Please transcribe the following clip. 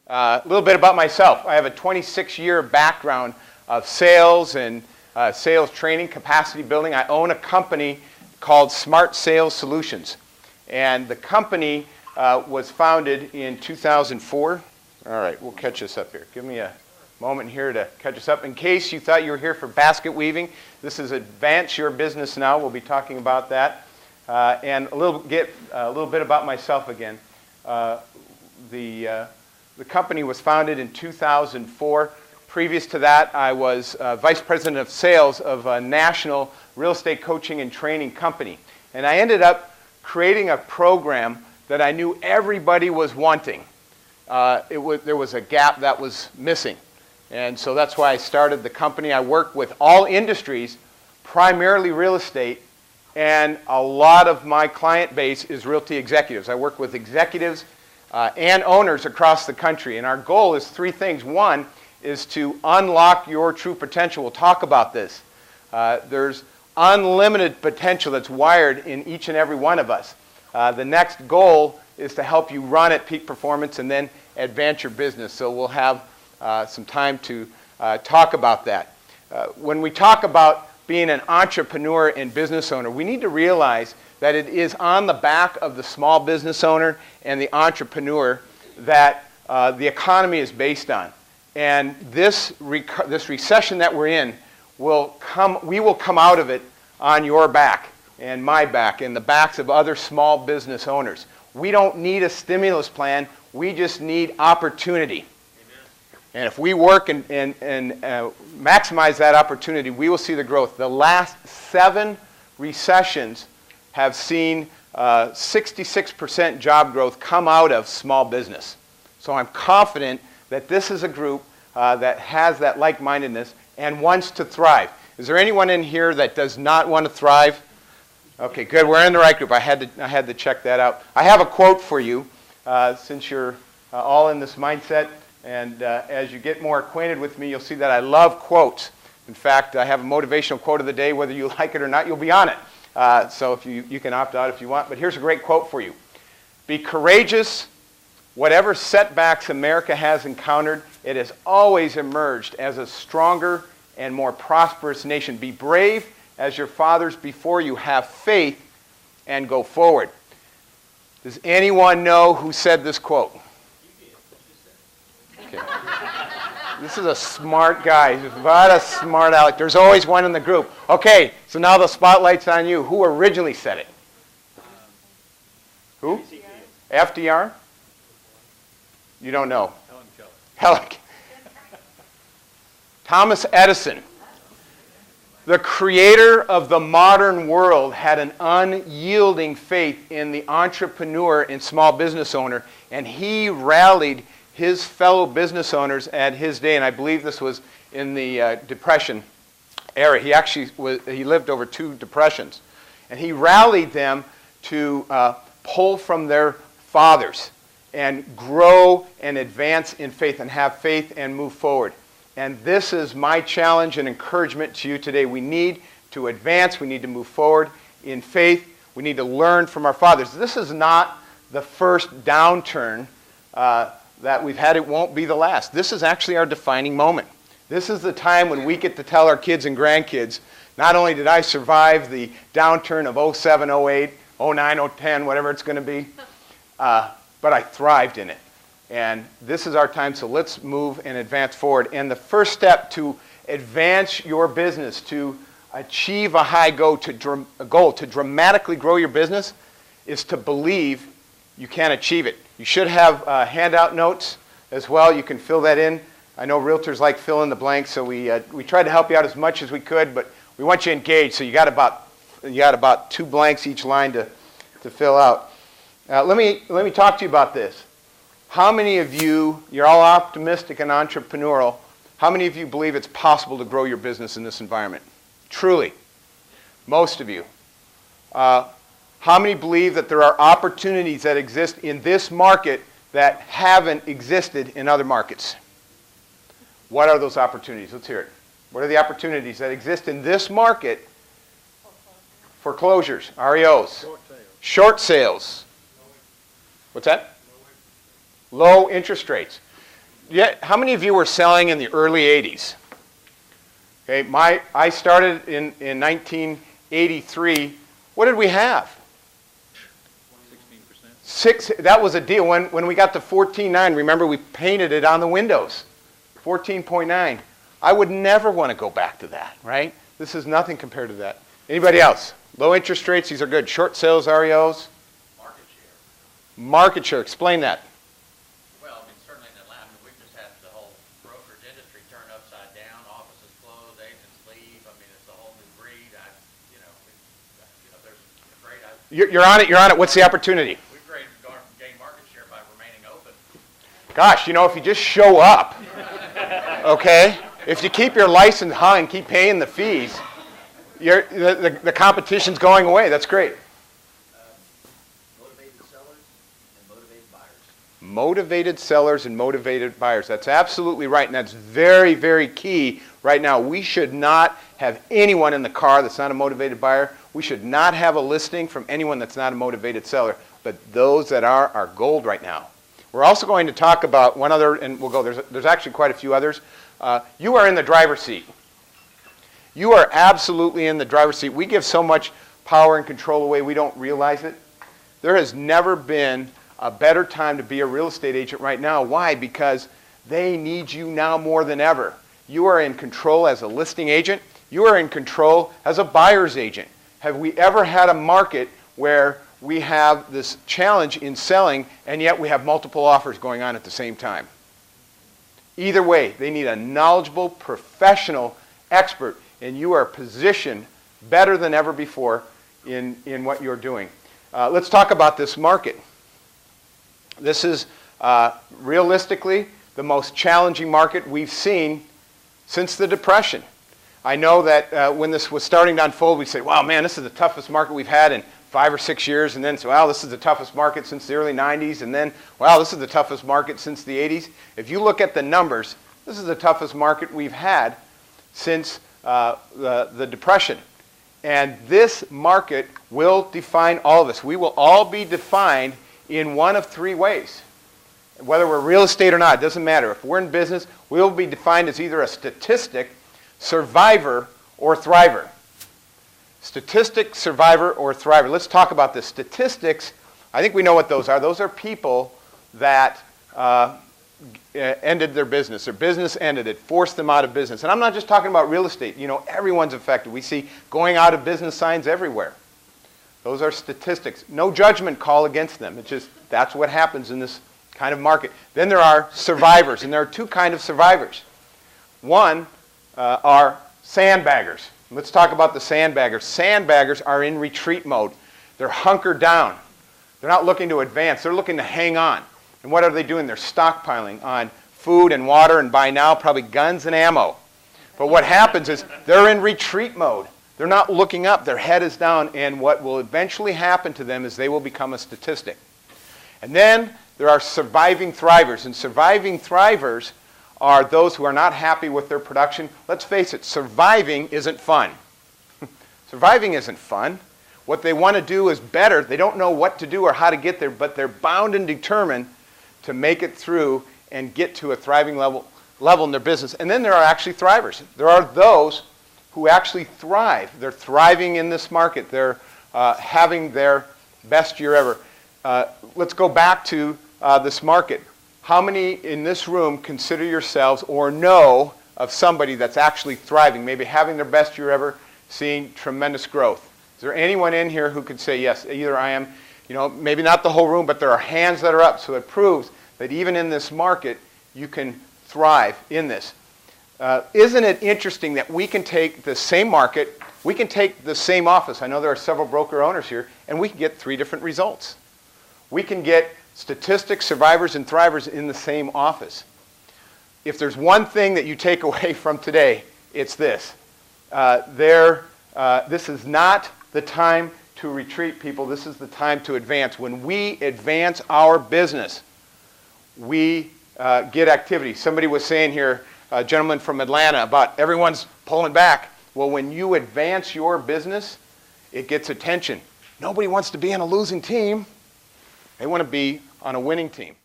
A little bit about myself. I have a 26-year background of sales and sales training, capacity building. I own a company called Smart Sales Solutions. And the company was founded in 2004. All right, we'll catch this up here. Give me a moment here to catch us up. In case you thought you were here for basket weaving, this is Advance Your Business Now. We'll be talking about that. And a little bit about myself again. The company was founded in 2004. Previous to that, I was Vice President of Sales of a national real estate coaching and training company. And I ended up creating a program that I knew everybody was wanting. There was a gap that was missing. And so that's why I started the company. I work with all industries, primarily real estate, and a lot of my client base is Realty Executives. I work with executives and owners across the country. And our goal is three things. One is to unlock your true potential. We'll talk about this. There's unlimited potential that's wired in each and every one of us. The next goal is to help you run at peak performance and then advance your business. So we'll have some time to talk about that. When we talk about being an entrepreneur and business owner, we need to realize that it is on the back of the small business owner and the entrepreneur that the economy is based on. And this recession that we're in we will come out of it on your back and my back and the backs of other small business owners. We don't need a stimulus plan. We just need opportunity. Amen. And if we work and maximize that opportunity, we will see the growth. The last 7 recessions have seen 66% job growth come out of small business. So I'm confident that this is a group that has that like-mindedness and wants to thrive. Is there anyone in here that does not want to thrive? Okay, good. We're in the right group. I had to check that out. I have a quote for you since you're all in this mindset. And as you get more acquainted with me, you'll see that I love quotes. In fact, I have a motivational quote of the day. Whether you like it or not, you'll be on it. So if you can opt out if you want. But here's a great quote for you. Be courageous. Whatever setbacks America has encountered, it has always emerged as a stronger and more prosperous nation. Be brave as your fathers before you. Have faith and go forward. Does anyone know who said this quote? Okay. This is a smart guy. He's about a smart aleck. There's always one in the group. Okay, so now the spotlight's on you. Who originally said it? Who? FDR? You don't know. Helen Keller. Thomas Edison, the creator of the modern world, had an unyielding faith in the entrepreneur and small business owner, and he rallied his fellow business owners at his day, and I believe this was in the Depression era. He lived over 2 depressions, and he rallied them to pull from their fathers and grow and advance in faith and have faith and move forward. And this is my challenge and encouragement to you today. We need to advance. We need to move forward in faith. We need to learn from our fathers. This is not the first downturn that we've had. It won't be the last. This is actually our defining moment. This is the time when we get to tell our kids and grandkids, not only did I survive the downturn of 07, 08, 09, 010, whatever it's going to be, but I thrived in it. And this is our time, so let's move and advance forward. And the first step to advance your business, to achieve a high goal, to dramatically grow your business, is to believe you can achieve it. You should have handout notes as well. You can fill that in. I know realtors like fill in the blanks, so we tried to help you out as much as we could, but we want you engaged. So you got about 2 blanks each line to fill out. Let me talk to you about this. How many of you, you're all optimistic and entrepreneurial, how many of you believe it's possible to grow your business in this environment? Truly. Most of you. How many believe that there are opportunities that exist in this market that haven't existed in other markets? What are those opportunities? Let's hear it. What are the opportunities that exist in this market? Foreclosures, REOs. Short sales. What's that? Low interest rates. Yeah, how many of you were selling in the early 80s? Okay, I started in 1983. What did we have? 16%. That was a deal. When we got to 14.9, remember we painted it on the windows. 14.9. I would never want to go back to that, right? This is nothing compared to that. Anybody else? Low interest rates, these are good. Short sales, REOs? Market share. Market share, explain that. Well, I mean, certainly in Atlanta, we've just had the whole brokerage industry turn upside down. Offices close, agents leave. I mean, it's a whole new breed. There's a great... You're on it, you're on it. What's the opportunity? We've gained market share by remaining open. Gosh, if you just show up, okay? If you keep your license high and keep paying the fees, the competition's going away. That's great. Motivated sellers and motivated buyers. Motivated sellers and motivated buyers. That's absolutely right, and that's very, very key right now. We should not have anyone in the car that's not a motivated buyer. We should not have a listing from anyone that's not a motivated seller, but those that are gold right now. We're also going to talk about one other, and we'll go, there's actually quite a few others. You are in the driver's seat. You are absolutely in the driver's seat. We give so much power and control away, we don't realize it. There has never been a better time to be a real estate agent right now. Why? Because they need you now more than ever. You are in control as a listing agent. You are in control as a buyer's agent. Have we ever had a market where we have this challenge in selling and yet we have multiple offers going on at the same time? Either way, they need a knowledgeable, professional expert, and you are positioned better than ever before in what you're doing. Let's talk about this market. This is realistically the most challenging market we've seen since the Depression. I know that when this was starting to unfold, we said, wow, man, this is the toughest market we've had in 5 or 6 years, and then, so, wow, this is the toughest market since the early 90s, and then, wow, this is the toughest market since the 80s. If you look at the numbers, this is the toughest market we've had since the Depression. And this market will define all of us. We will all be defined in one of 3 ways. Whether we're real estate or not, it doesn't matter. If we're in business, we'll be defined as either a statistic, survivor, or thriver. Statistic, survivor, or thriver. Let's talk about this. Statistics, I think we know what those are. Those are people that ended their business. Their business ended. It forced them out of business. And I'm not just talking about real estate. Everyone's affected. We see going out of business signs everywhere. Those are statistics. No judgment call against them. It's just that's what happens in this kind of market. Then there are survivors, and there are 2 kinds of survivors. One are sandbaggers. Let's talk about the sandbaggers. Sandbaggers are in retreat mode. They're hunkered down. They're not looking to advance. They're looking to hang on. And what are they doing? They're stockpiling on food and water and by now probably guns and ammo. But what happens is they're in retreat mode. They're not looking up. Their head is down. And what will eventually happen to them is they will become a statistic. And then there are surviving thrivers. And surviving thrivers are those who are not happy with their production. Let's face it, surviving isn't fun. Surviving isn't fun. What they want to do is better. They don't know what to do or how to get there, but they're bound and determined to make it through and get to a thriving level in their business. And then there are actually thrivers. There are those who actually thrive. They're thriving in this market. They're having their best year ever. Let's go back to this market. How many in this room consider yourselves or know of somebody that's actually thriving, maybe having their best year ever, seeing tremendous growth? Is there anyone in here who could say, yes, either I am, maybe not the whole room, but there are hands that are up, so it proves that even in this market, you can thrive in this. Isn't it interesting that we can take the same market, we can take the same office, I know there are several broker owners here, and we can get 3 different results. We can get statistics, survivors, and thrivers in the same office. If there's one thing that you take away from today, it's this. This is not the time to retreat, people. This is the time to advance. When we advance our business, we get activity. Somebody was saying here, a gentleman from Atlanta, about everyone's pulling back. Well, when you advance your business, it gets attention. Nobody wants to be on a losing team. They want to be on a winning team.